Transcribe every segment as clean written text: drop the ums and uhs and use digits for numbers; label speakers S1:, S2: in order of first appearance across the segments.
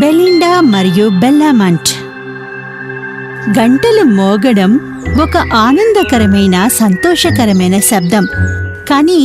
S1: Belinda మరియు బెల్లామంట్. గంటలు మోగడం ఒక ఆనందకరమైన సంతోషకరమైన శబ్దం. కానీ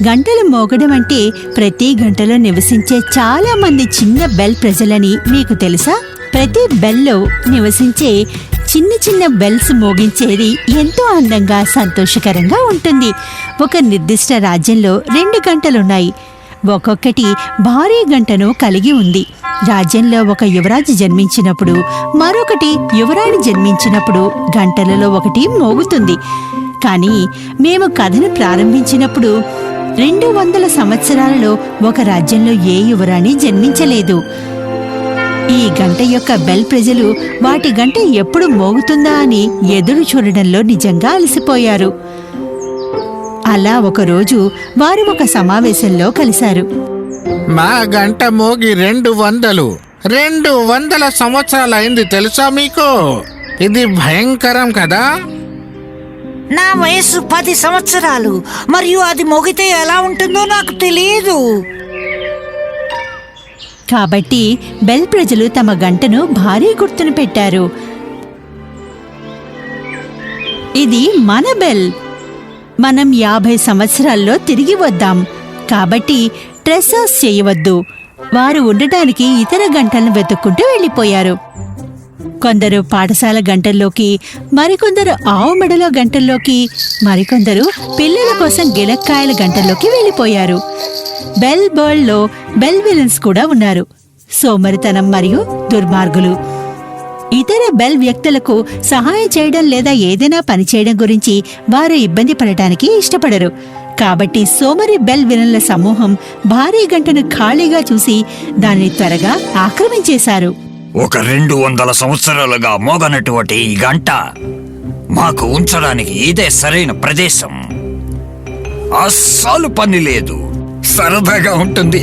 S1: గంటలు మోగడం అంటే ప్రతి గంటలో నివసించే చాలా మంది చిన్న బెల్ ప్రజలని మీకు తెలుసా? ప్రతి బెల్లో నివసించే చిన్న చిన్న బెల్స్ మోగించేది ఎంతో అందంగా సంతోషకరంగా ఉంటుంది. ఒక నిర్దిష్ట రాజ్యంలో 2 గంటలున్నాయి. ఒక్కొక్కటి భారీ గంటను కలిగి ఉంది. రాజ్యంలో ఒక యువరాజు జన్మించినప్పుడు, మరొకటి యువరాణి జన్మించినప్పుడు గంటలలో ఒకటి మోగుతుంది. కానీ మేము కథను ప్రారంభించినప్పుడు 200 సంవత్సరాలలో ఒక రాజ్యంలో ఏ యువరాణి జన్మించలేదు. ఈ గంట యొక్క బెల్ ప్రజలు వాటి గంట ఎప్పుడు మోగుతుందా అని ఎదురు చూడడంలో నిజంగా అలసిపోయారు. అలా ఒకరోజు వారు ఒక సమావేశంలో కలిశారు.
S2: మా గంట మోగి 200 సంవత్సరాలైంది తెలుసా మీకు? ఇది భయంకరం కదా.
S3: నా వయస్సు 10 సంవత్సరాలు మరియు అది మోగితే ఎలా ఉంటుందో నాకు తెలియదు.
S1: కాబట్టి బెల్ ప్రజలు తమ గంటను భారీ గుర్తును పెట్టారు. ఇది మన బెల్. మనం 50 సంవత్సరాల్లో తిరిగి వద్దాం. కాబట్టి ట్రెసర్స్ చేయవద్దు. వారు ఉండటానికి ఇతర గంటలను వెతుక్కుంటూ వెళ్ళిపోయారు. కొందరు పాఠశాల గంటల్లోకి, మరికొందరు ఆవు మెడలో గంటల్లోకి, మరికొందరు పిల్లల కోసం గిలక్కాయల గంటల్లోకి వెళ్ళిపోయారు. బెల్ బర్డ్లో బెల్ విలన్స్ కూడా ఉన్నారు. సోమరితనం మరియు దుర్మార్గులు. ఇతర బెల్ వ్యక్తులకు సహాయం చేయడం లేదా ఏదైనా పని చేయడం గురించి వారు ఇబ్బంది పడటానికి ఇష్టపడరు. కాబట్టి సోమరి బెల్ విలన్ల సమూహం భారీ గంటను ఖాళీగా చూసి దానిని త్వరగా ఆక్రమించేశారు.
S4: ఒక 200 సంవత్సరాలుగా మోగనటువంటి ఈ గంట మాకు ఉంచడానికి ఇదే సరైన ప్రదేశం. అస్సలు పని లేదు, సరదాగా ఉంటుంది.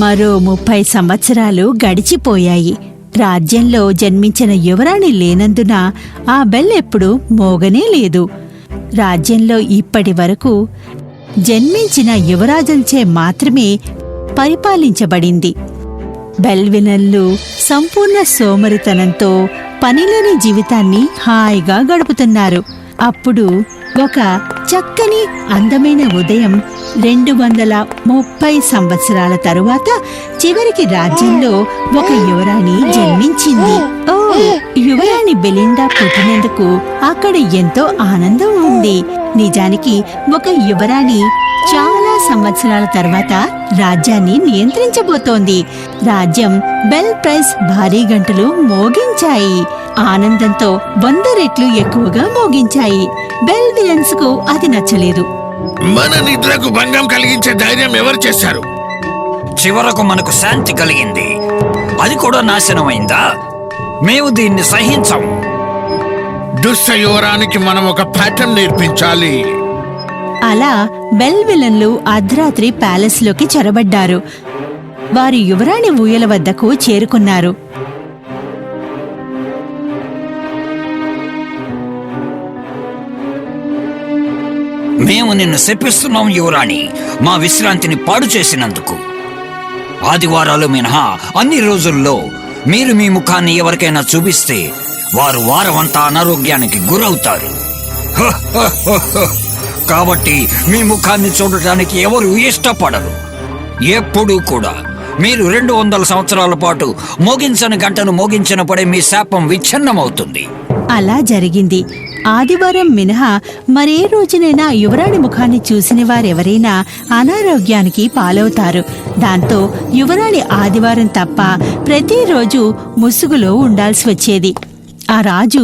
S1: మరో 30 సంవత్సరాలు గడిచిపోయాయి. రాజ్యంలో జన్మించిన యువరాణి లేనందున ఆ బెల్ ఎప్పుడూ మోగనే లేదు. రాజ్యంలో ఇప్పటి వరకు జన్మించిన యువరాజులచే మాత్రమే పరిపాలించబడింది. బెల్ విలన్లు సంపూర్ణ సోమరితనంతో పనిలేని జీవితాన్ని హాయిగా గడుపుతున్నారు. అప్పుడు ఒక చక్కని అందమైన ఉదయం 230 సంవత్సరాల తరువాత చివరికి రాజ్యంలో ఒక యువరాణి జన్మించింది. ఓ, యువరాణి బెలిండా పుట్టినందుకు అక్కడ ఎంతో ఆనందం ఉంది. నిజానికి ఒక యువరాణి చాలా సంవత్సరాల తర్వాత రాజ్యాన్ని నియంత్రించబోతోంది. రాజ్యం బెల్ ప్రైస్ భారీ గంటలు మోగించాయి. ఆనందంతో 100 రెట్లు ఎక్కువగా మోగించాయి. బెల్ విలన్స్ కు అది నచ్చలేదు.
S2: మన నిద్రకు భంగం కలిగించే ధైర్యం ఎవరు చేశారు?
S4: చివరకు మనకు శాంతి కలిగింది, అది కూడా నాశనమైందా? మేము దీన్ని సహించం.
S2: దుష్ట యువరానికి మనం ఒక పాఠం నేర్పించాలి.
S1: అలా బెల్ విలన్లు అర్ధరాత్రి ప్యాలెస్ లోకి చొరబడ్డారు. వారు యువరాణి ఊయల వద్దకు చేరుకున్నారు.
S4: మేము నిన్ను శపిస్తున్నాం యువరాణి, మా విశ్రాంతిని పాడు చేసినందుకు. ఆదివారాలు మినహా అన్ని రోజుల్లో మీరు మీ ముఖాన్ని ఎవరికైనా చూపిస్తే వారు వారమంతా అనారోగ్యానికి గురవుతారు. కాబట్టి మీ ముఖాన్ని చూడటానికి ఎవరు ఇష్టపడరు. ఎప్పుడూ కూడా మీరు 200 సంవత్సరాల పాటు మోగించని గంటను మోగించినప్పుడే మీ శాపం విచ్ఛిన్నమవుతుంది.
S1: అలా జరిగింది. ఆదివారం మినహా మరే రోజునైనా యువరాణి ముఖాన్ని చూసిన వారెవరైనా అనారోగ్యానికి పాలవుతారు. దాంతో యువరాణి ఆదివారం తప్ప ప్రతిరోజు ముసుగులో ఉండాల్సి వచ్చేది. ఆ రాజు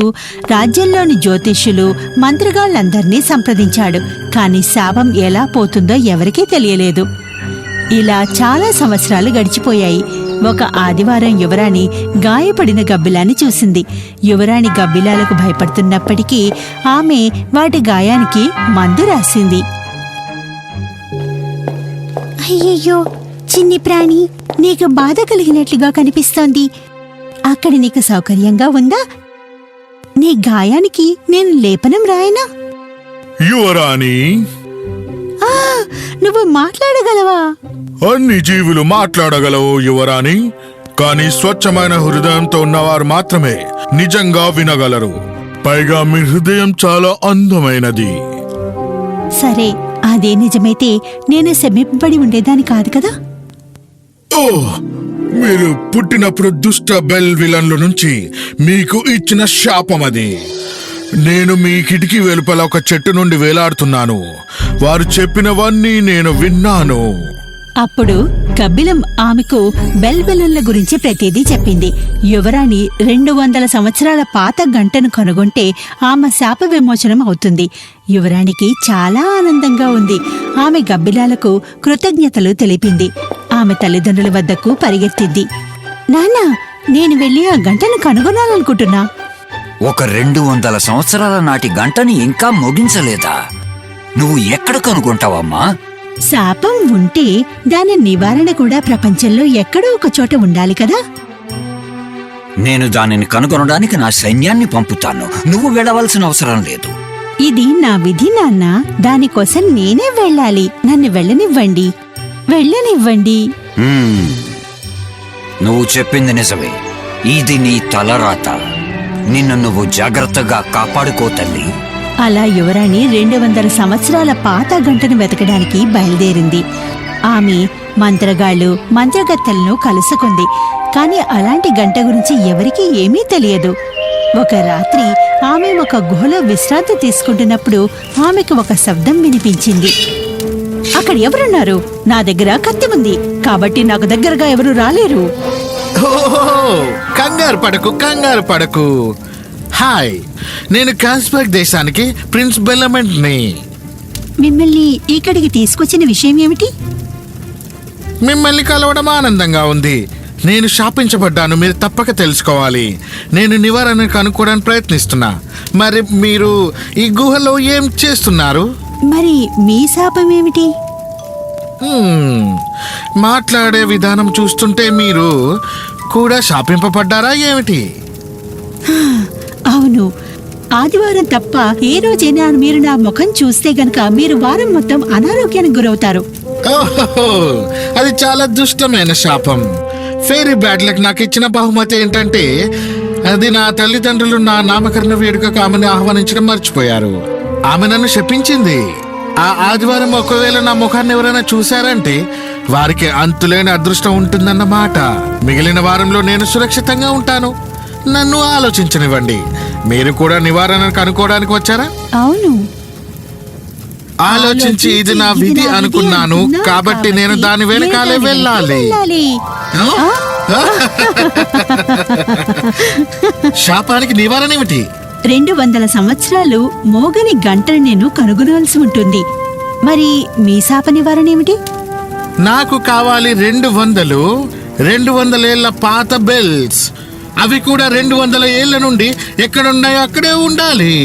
S1: రాజ్యంలోని జ్యోతిష్యులు, మంత్రగాళ్లందర్నీ సంప్రదించాడు. కాని శాపం ఎలా పోతుందో ఎవరికీ తెలియలేదు. ఇలా చాలా సంవత్సరాలు గడిచిపోయాయి. ఒక ఆదివారం యువరాణి గాయపడిన గబ్బిలాన్ని చూసింది. యువరాణి గబ్బిలాలకు భయపడుతున్నప్పటికీ ఆమె వాటి గాయానికి మందు రాసింది. అయ్యయ్యో చిన్ని ప్రాణి, నీకు బాధ కలిగినట్లుగా కనిపిస్తోంది. అక్కడ నీకు సౌకర్యంగా ఉందా? నీ గాయానికి నేను లేపనం రాయనా?
S5: యువరాణి,
S1: ఆ, నువ్వు మాట్లాడగలవా?
S5: అన్ని జీవులు మాట్లాడగలవు యువరాణి, కానీ స్వచ్ఛమైన హృదయంతో ఉన్నవారు మాత్రమే నిజంగా వినగలరు. పైగా మీ హృదయం చాలా అందమైనది.
S1: సరే, అదే నిజమైతే నేను శమింపబడి ఉండేదాన్ని కాదు కదా.
S5: ఓ, మీరు పుట్టినప్పుడు దుష్ట బెల్ విలన్ల నుంచి మీకు ఇచ్చిన శాపం అది. నేను మీ కిటికీ వెలుపల ఒక చెట్టు నుండి వేలాడుతున్నాను. వారు చెప్పినవన్నీ నేను విన్నాను.
S1: అప్పుడు కబ్బిలం ఆమెకు బెల్బెలన్ల గురించి ప్రతిదీ చెప్పింది. యువరాణి 200 సంవత్సరాల పాత గంటను కనుగొంటే ఆమె శాప విమోచనం అవుతుంది. యువరాణికి చాలా ఆనందంగా ఉంది. ఆమె గబ్బిలాలకు కృతజ్ఞతలు తెలిపింది. ఆమె తల్లిదండ్రుల వద్దకు పరిగెత్తింది. నాన్నా, నేను వెళ్ళి ఆ గంటను కనుగొనాలనుకుంటున్నా.
S4: ఒక 200 సంవత్సరాల నాటి గంటని ఇంకా ముగించలేదా? నువ్వు ఎక్కడ కనుగొంటావమ్మా?
S1: శాపం ఉంటే దాని నివారణ కూడా ప్రపంచంలో ఎక్కడో ఒక చోట ఉండాలి కదా.
S4: నేను దానిని కనుగొనడానికి నా సైన్యాన్ని పంపుతాను. నువ్వు వెళ్ళవలసిన అవసరం లేదు.
S1: ఇది నా విధి నాన్న. దానికోసం నేనే వెళ్ళాలి. నన్ను వెళ్ళనివ్వండి.
S4: నువ్వు చెప్పింది నిజమే. ఇది నీ తలరాత. నిన్ను నువ్వు జాగ్రత్తగా కాపాడుకో తల్లి.
S1: అలా యువరాణి 200 సంవత్సరాల పాత గంటను వెతకడానికి బయలుదేరింది. ఆమె మంత్రగాళ్ళు, మంత్రగత్తెలను కలుసుకుంది. కాని అలాంటి గంట గురించి ఎవరికీ ఏమీ తెలియదు. ఒక రాత్రి ఆమె ఒక గుహలో విశ్రాంతి తీసుకుంటున్నప్పుడు ఆమెకు ఒక శబ్దం వినిపించింది. అక్కడ ఎవరున్నారు? నా దగ్గర కత్తి ఉంది కాబట్టి నాకు దగ్గరగా ఎవరు రాలేరు.
S2: ఓహో, కంగారు పడకు. హాయ్, నేను కాస్బర్గ్ దేశానికి ప్రిన్స్ బెల్లమెంట్ని.
S1: మిమ్మల్ని ఇక్కడికి తీసుకొచ్చిన విషయం ఏమిటి?
S2: మిమ్మల్ని కలవడం ఆనందంగా ఉంది. నేను శాపించబడ్డాను, మీరు తప్పక తెలుసుకోవాలి. నేను నివారణ కనుక్కోవడానికి ప్రయత్నిస్తున్నా. మరి మీరు ఈ గుహలో ఏం చేస్తున్నారు?
S1: మరి మీ శాపం ఏమిటి?
S2: మాట్లాడే విధానం చూస్తుంటే మీరు కూడా శాపింపబడ్డారా ఏమిటి?
S1: అవును, ఆదివారం తప్ప ఏ రోజైనా మీరు నా ముఖం చూస్తే గనక మీరు వారం మొత్తం అనారోగ్యానికి గురవుతారు.
S2: ఓహో, అది చాలా దుష్టమైన శాపం. ఫెయిరీ బ్యాడ్లకు నాకు ఇచ్చిన బహుమతి ఏంటంటే అది నా తల్లిదండ్రులు నా నామకరణ వేడుకకు ఆమెను ఆహ్వానించడం మర్చిపోయారు. ఆమె నన్ను శపించింది. ఆ ఆదివారం ఒకవేళ నా ముఖాన్ని ఎవరైనా చూశారంటే వారికి అంతులేని అదృష్టం ఉంటుందన్నమాట. మిగిలిన వారంలో నేను సురక్షితంగా ఉంటాను. నన్ను ఆలోచించనివ్వండి. మీరు కూడా నివారణ కనుక్కోవడానికి వచ్చారా?
S1: అవును,
S2: ఆలోచించి ఇది నా విధి అనుకున్నాను కాబట్టి నేను దాని వెనకాలే వెళ్ళాలి. శాపానికి నివారణ ఏమిటి?
S1: 200 సంవత్సరాలు మోగని గంటను నేను కనుగొనవలసి ఉంటుంది. మరి మీ శాప నివారణ ఏమిటి?
S2: నాకు కావాలి 200 ఏళ్ల పాత బెల్స్. అవి కూడా 200 ఏళ్ల నుండి ఎక్కడున్నాయో అక్కడే ఉండాలి.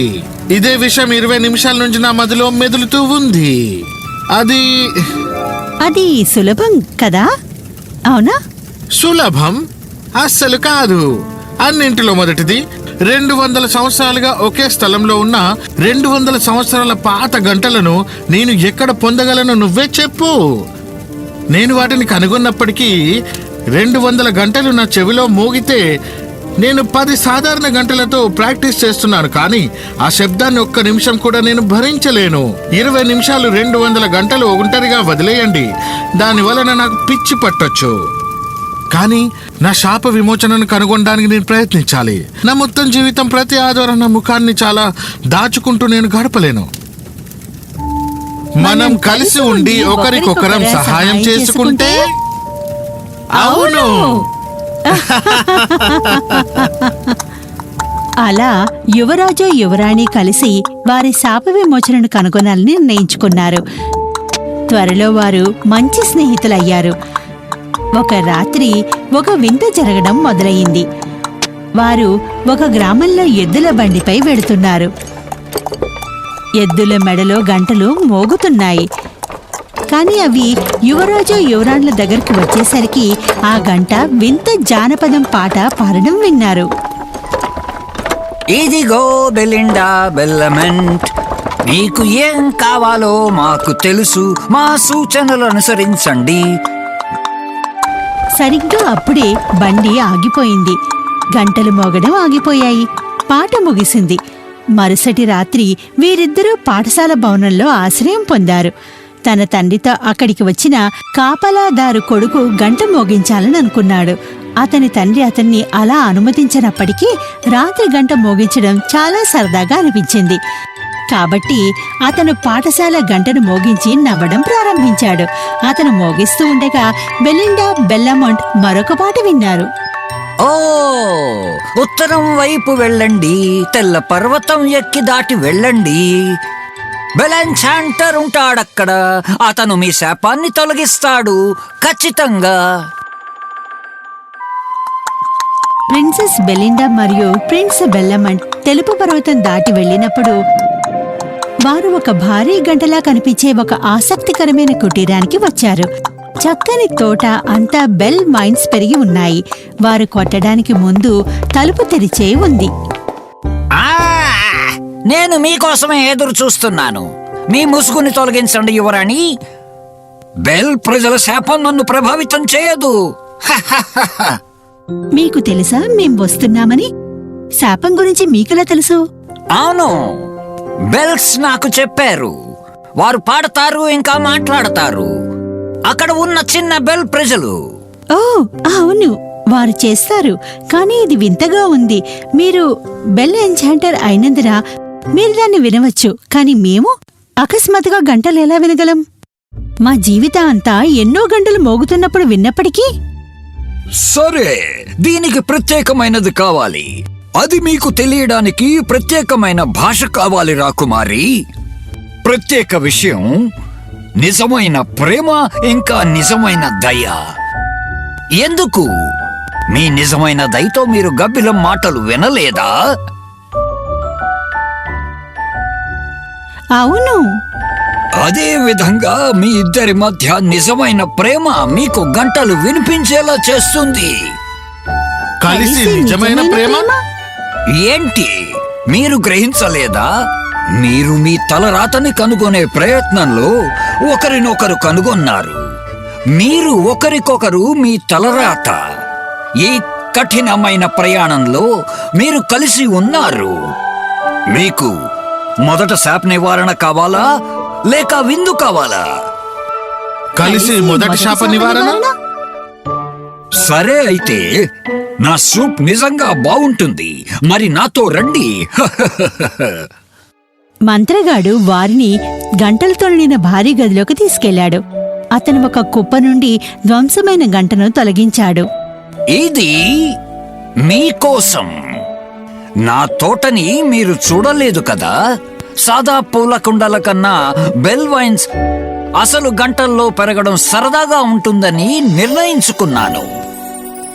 S2: ఇదే విషయం 20 నిమిషాల నుంచి నా మదిలో మెదులుతూ ఉంది.
S1: అది సులభం కదా, అవునా?
S2: సులభం అస్సలు కాదు. అన్నింటిలో మొదటిది 200 సంవత్సరాలుగా ఒకే స్థలంలో ఉన్న 200 సంవత్సరాల పాత గంటలను నేను ఎక్కడ పొందగలను? నువ్వే చెప్పు. నేను వాటిని కనుగొన్నప్పటికీ 200 గంటలు నా చెవిలో మోగితే నేను 10 సాధారణ గంటలతో ప్రాక్టీస్ చేస్తున్నాను. కానీ ఆ శబ్దాన్ని ఒక్క నిమిషం కూడా నేను భరించలేను. 20 నిమిషాలు 200 గంటలు ఒంటరిగా వదిలేయండి. దానివలన నాకు పిచ్చి పట్టొచ్చు. కానీ నా శాప విమోచనను కనుగొనడానికి నేను ప్రయత్నించాలి. నా మొత్తం జీవితం ప్రతి ఆదివారం నా ముఖాన్ని చాలా దాచుకుంటూ నేను గడపలేను. మనం కలిసి ఉండి ఒకరికొకరం సహాయం చేసుకుంటే. అవును.
S1: అలా యువరాజు యువరాణి కలిసి వారి శాప విమోచనను కనుగొనాలని నిర్ణయించుకున్నారు. త్వరలో వారు మంచి స్నేహితులయ్యారు. ఒక రాత్రి ఒక వింత జరగడం మొదలయ్యింది. వారు ఒక గ్రామంలో ఎద్దుల బండిపై వెడుతున్నారు. ఎద్దుల మెడలో గంటలు మోగుతున్నాయి. కాని అవి యువరాజు యువరాణుల దగ్గరికి వచ్చేసరికి ఆ గంట వింత జానపదం పాట పాడడం విన్నారు.
S4: ఇదిగో బెలిండా బెల్లమెంట్, మీకు ఏం కావాలో మాకు తెలుసు, మా సూచనలు అనుసరించండి.
S1: సరిగ్గా అప్పుడే బండి ఆగిపోయింది. గంటలు మోగడం ఆగిపోయాయి. పాట ముగిసింది. మరుసటి రాత్రి వీరిద్దరూ పాఠశాల భవనంలో ఆశ్రయం పొందారు. తన తండ్రితో అక్కడికి వచ్చిన కాపలాదారు కొడుకు గంట మోగించాలని అనుకున్నాడు. అతని తండ్రి అతన్ని అలా అనుమతించినప్పటికీ రాత్రి గంట మోగించడం చాలా సరదాగా అనిపించింది. కాబట్టి అతను పాఠశాల గంటను మోగించి నవ్వడం ప్రారంభించాడు. అతను మోగిస్తూ ఉండగా బెలిండా, బెల్లమంట్ మరొక పాట విన్నారు.
S4: ఓ, ఉత్తరం వైపు వెళ్ళండి, తెల్ల పర్వతం ఎక్కి దాటి వెళ్ళండి. బెలెన్చాంటర్ ఉంటాడక్కడ. అతను మీ శాపాన్ని తొలగిస్తాడు, ఖచ్చితంగా.
S1: ప్రిన్సెస్ బెలిండా మరియు ప్రిన్స్ బెల్లమంట్ తెలుపు పర్వతం దాటి వెళ్ళినప్పుడు వారు ఒక భారీ గంటలా కనిపించే ఒక ఆసక్తికరమైన కుటీరానికి వచ్చారు. చక్కని తోట అంతా బెల్ మైన్స్ పెరిగి ఉన్నాయి. వారు కొట్టడానికి ముందు తలుపు తెరిచే ఉంది.
S4: ఆ, నేను మీకోసమే ఎదురు చూస్తున్నాను. మీ ముసుగుని తొలగించండి యువరాణి. బెల్ ప్రజల శాపం నన్ను ప్రభావితం చేయదు.
S1: మీకు తెలుసా మేం వస్తున్నామని? శాపం గురించి మీకెలా తెలుసు?
S4: అవును, బెల్స్ నాకు చెప్పారు. వారు పాడతారు, ఇంకా మాట్లాడతారు. అక్కడ ఉన్న చిన్న బెల్ ప్రజలు.
S1: ఓ అవును, వారు చేస్తారు. కానీ ఇది వింతగా ఉంది. మీరు బెల్ ఎన్ఛాంటర్ అయినందున మీరు దాన్ని వినవచ్చు, కానీ మేము అకస్మాత్తుగా గంటలు ఎలా వినగలం? మా జీవితం అంతా ఎన్నో గంటలు మోగుతున్నప్పుడు విన్నప్పటికీ.
S4: సరే, దీనికి ప్రత్యేకమైనది కావాలి. అది మీకు తెలియడానికి ప్రత్యేకమైన భాష కావాలి రాకుమారి. ప్రత్యేక విషయం నిజమైన ప్రేమ, ఇంకా నిజమైన దయ. ఎందుకు? మీ నిజమైన దయతో మీరు గబ్బిలం మాటలు వినలేదా?
S1: అవును,
S4: అదే విధంగా మీ ఇద్దరి మధ్య నిజమైన ప్రేమ మీకు గంటలు వినిపించేలా చేస్తుంది.
S2: కలిసి నిజమైన ప్రేమ?
S4: ఏంటి, మీరు గ్రహించలేదా? మీరు మీ తలరాతని కనుగొనే ప్రయత్నంలో ఒకరినొకరు కనుగొన్నారు. మీరు ఒకరికొకరు మీ తలరాత. ఈ కఠినమైన ప్రయాణంలో మీరు కలిసి ఉన్నారు. మీకు మొదట శాప నివారణ కావాలా, లేక విందు కావాలా?
S2: కలిసి మొదటి శాప నివారణ.
S4: సరే అయితే, నా సూప్ నిజంగా బాగుంటుంది. మరి నాతో రండి.
S1: మంత్రగాడు వారిని గంటలతో నిండిన భారీ గదిలోకి తీసుకెళ్లాడు. అతను ఒక కుప్ప నుండి ధ్వంసమైన గంటను తొలగించాడు.
S4: ఇది మీకోసం. నా తోటని మీరు చూడలేదు కదా. సాదా పూల కుండల కన్నా బెల్ వైన్స్ అసలు గంటల్లో పెరగడం సరదాగా ఉంటుందని నిర్ణయించుకున్నాను.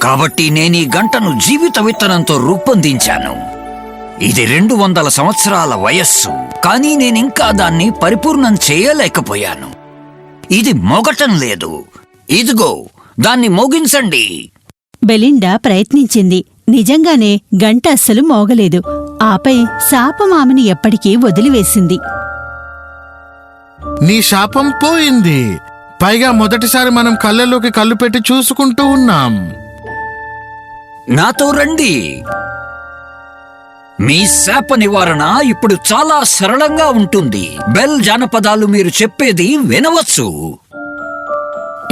S4: కాబట్టి నేను ఈ గంటను జీవిత విత్తనంతో రూపొందించాను. ఇది 200 సంవత్సరాల వయస్సు, కానీ నేనింకా దాన్ని పరిపూర్ణం చేయలేకపోయాను. ఇది మోగటం లేదు. ఇదిగో, దాన్ని మోగించండి.
S1: బెలిండా ప్రయత్నించింది. నిజంగానే గంట అస్సలు మోగలేదు. ఆపై శాపం ఆమెను ఎప్పటికీ వదిలివేసింది.
S2: నీ శాపం పోయింది. పైగా మొదటిసారి మనం కళ్ళలోకి కళ్ళు పెట్టి చూసుకుంటూ ఉన్నాం.
S4: నాతో రండి. మీ శాప నివారణ ఇప్పుడు చాలా సరళంగా ఉంటుంది. బెల్ జానపదాలు మీరు చెప్పేది వినవచ్చు.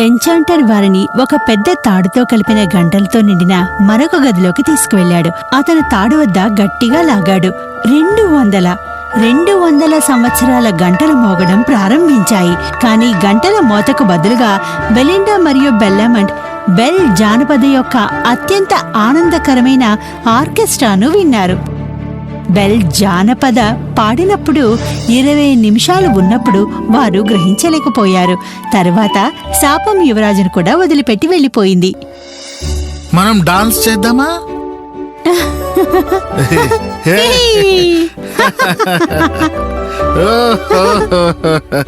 S1: ఎన్చాంటర్ వారిని ఒక పెద్ద తాడుతో కలిపిన గంటలతో నిండిన మరొక గదిలోకి తీసుకువెళ్లాడు. అతను తాడు వద్ద గట్టిగా లాగాడు. 200 సంవత్సరాల గంటలు మోగడం ప్రారంభించాయి. కానీ గంటల మోతకు బదులుగా బెలిండా మరియు బెల్లమంట్ బెల్ జానపద యొక్క అత్యంత ఆనందకరమైన ఆర్కెస్ట్రాను విన్నారు. బెల్ జానపద పాడినప్పుడు 20 నిమిషాలు ఉన్నప్పుడు వారు గ్రహించలేకపోయారు. తరువాత శాపం యువరాజును కూడా వదిలిపెట్టి వెళ్ళిపోయింది.
S2: మనం డాన్స్ చేద్దామా?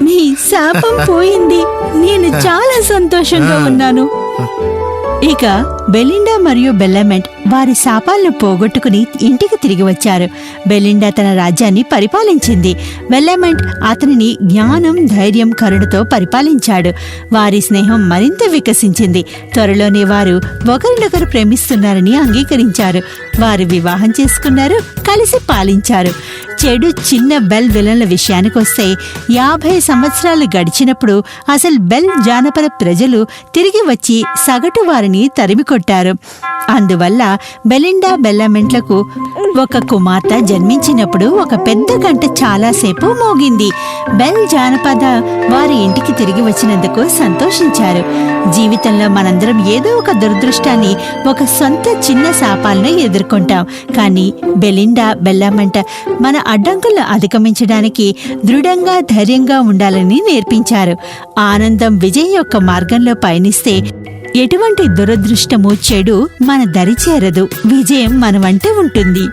S1: మీ శాపం పోయింది. నేను చాలా సంతోషంగా ఉన్నాను. ఇక బెలిండా మరియు బెల్లమెంట్ వారి శాపాలను పోగొట్టుకుని ఇంటికి తిరిగి వచ్చారు. బెలిండా తన రాజ్యాన్ని పరిపాలించింది. వెల్లమెంట్ అతనిని జ్ఞానం, ధైర్యం, కరుణతో పరిపాలించాడు. వారి స్నేహం మరింత వికసించింది. త్వరలోనే వారు ఒకరినొకరు ప్రేమిస్తున్నారని అంగీకరించారు. వారు వివాహం చేసుకున్నారు, కలిసి పాలించారు. చెడు చిన్న బెల్ విలన్ల విషయానికొస్తే 50 సంవత్సరాలు గడిచినప్పుడు అసలు బెల్ జానపద ప్రజలు తిరిగి వచ్చి సగటు వారిని తరిమికొట్టారు. అందువల్ల బెలిండా బెల్లమెంట్లకు ఒక కుమార్తె జన్మించినప్పుడు ఒక పెద్ద గంట చాలాసేపు మోగింది. బెల్ జానపద వారి ఇంటికి తిరిగి వచ్చినందుకు సంతోషించారు. జీవితంలో మనందరం ఏదో ఒక దురదృష్టాన్ని, ఒక సొంత చిన్న శాపాలను ఎదుర్కొంటాం. కానీ బెలిండా బెల్లమెంట మన అడ్డంకులను అధిగమించడానికి దృఢంగా, ధైర్యంగా ఉండాలని నేర్పించారు. ఆనందం విజయం యొక్క మార్గంలో పయనిస్తే ఎటువంటి దురదృష్టము, చెడు మన దరి చేరదు. విజయం మన వెంట ఉంటుంది.